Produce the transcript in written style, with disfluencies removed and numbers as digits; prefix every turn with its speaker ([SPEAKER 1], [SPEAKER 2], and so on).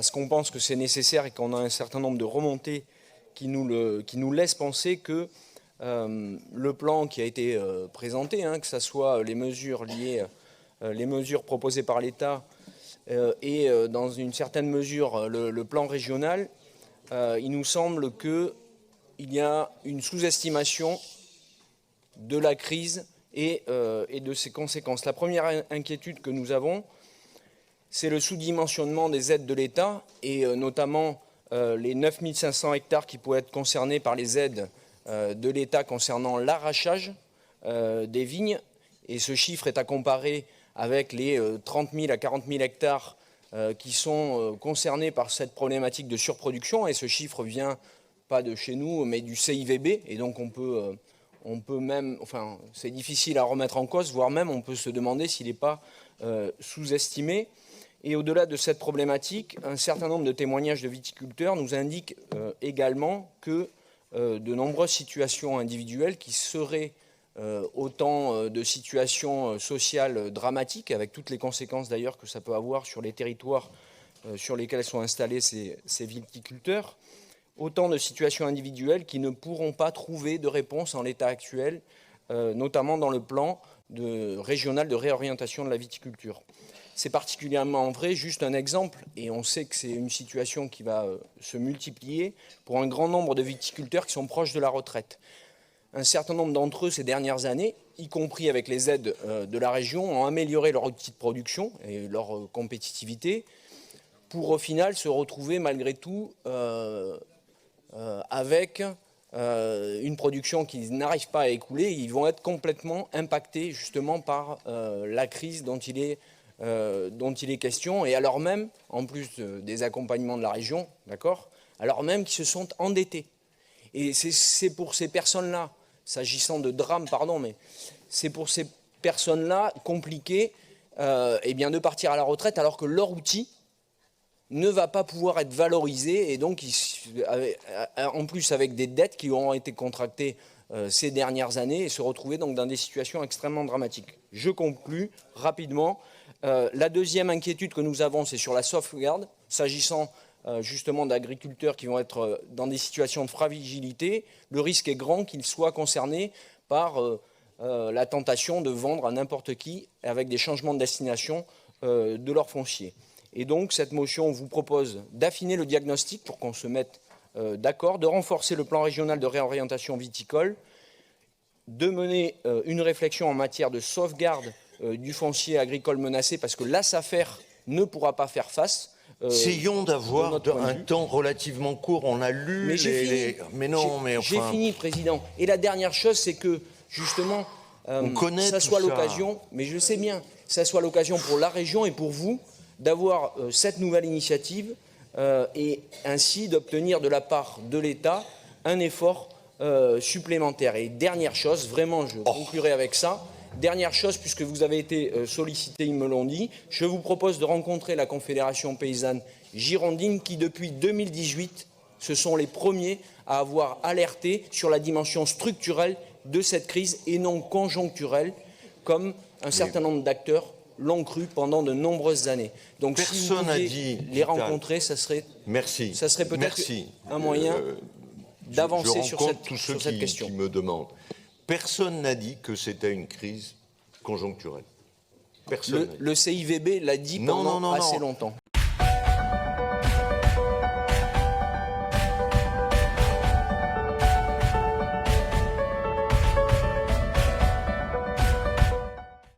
[SPEAKER 1] parce qu'on pense que c'est nécessaire et qu'on a un certain nombre de remontées qui nous laissent penser que le plan qui a été présenté, que ce soit les mesures liées, les mesures proposées par l'État et dans une certaine mesure le plan régional, il nous semble qu'il y a une sous-estimation de la crise et de ses conséquences. La première inquiétude que nous avons, c'est le sous-dimensionnement des aides de l'État et notamment les 9500 hectares qui pourraient être concernés par les aides de l'État concernant l'arrachage des vignes. Et ce chiffre est à comparer avec les 30 000 à 40 000 hectares qui sont concernés par cette problématique de surproduction. Et ce chiffre vient pas de chez nous, mais du CIVB. Et donc on peut même, enfin c'est difficile à remettre en cause, voire même on peut se demander s'il n'est pas sous-estimé. Et au-delà de cette problématique, un certain nombre de témoignages de viticulteurs nous indiquent également que de nombreuses situations individuelles qui seraient autant de situations sociales dramatiques, avec toutes les conséquences d'ailleurs que ça peut avoir sur les territoires sur lesquels sont installés ces viticulteurs, autant de situations individuelles qui ne pourront pas trouver de réponse en l'état actuel, notamment dans le plan régional de réorientation de la viticulture. C'est particulièrement vrai, juste un exemple, et on sait que c'est une situation qui va se multiplier pour un grand nombre de viticulteurs qui sont proches de la retraite. Un certain nombre d'entre eux, ces dernières années, y compris avec les aides de la région, ont amélioré leur outil de production et leur compétitivité pour au final se retrouver malgré tout avec une production qu'ils n'arrivent pas à écouler. Ils vont être complètement impactés justement par la crise dont il est question, et alors même, en plus des accompagnements de la région, d'accord, alors même qu'ils se sont endettés. Et c'est pour ces personnes-là, s'agissant de drame, pardon, mais c'est pour ces personnes-là compliqué de partir à la retraite alors que leur outil ne va pas pouvoir être valorisé, et donc en plus avec des dettes qui auront été contractées ces dernières années et se retrouver donc dans des situations extrêmement dramatiques. Je conclus rapidement. La deuxième inquiétude que nous avons, c'est sur la sauvegarde, s'agissant justement d'agriculteurs qui vont être dans des situations de fragilité. Le risque est grand qu'ils soient concernés par la tentation de vendre à n'importe qui avec des changements de destination de leur foncier. Et donc cette motion vous propose d'affiner le diagnostic pour qu'on se mette d'accord, de renforcer le plan régional de réorientation viticole, de mener une réflexion en matière de sauvegarde du foncier agricole menacé, parce que la SAFER ne pourra pas faire face.
[SPEAKER 2] Essayons d'avoir un temps relativement court. On a lu
[SPEAKER 1] Mais non, mais enfin... J'ai fini, Président. Et la dernière chose, c'est que, justement, ça soit l'occasion, mais je sais bien, ça soit l'occasion pour la région et pour vous d'avoir cette nouvelle initiative et ainsi d'obtenir de la part de l'État un effort supplémentaire. Et dernière chose, vraiment, je conclurai avec ça. Dernière chose, puisque vous avez été sollicité, ils me l'ont dit, je vous propose de rencontrer la Confédération paysanne girondine qui, depuis 2018, ce sont les premiers à avoir alerté sur la dimension structurelle de cette crise et non conjoncturelle, comme un certain nombre d'acteurs l'ont cru pendant de nombreuses années. Donc si vous pouviez les rencontrer, ça serait peut-être un moyen d'avancer sur cette question.
[SPEAKER 2] Qui me demandent. Personne n'a dit que c'était une crise conjoncturelle. Personne.
[SPEAKER 1] Le CIVB l'a dit pendant assez longtemps.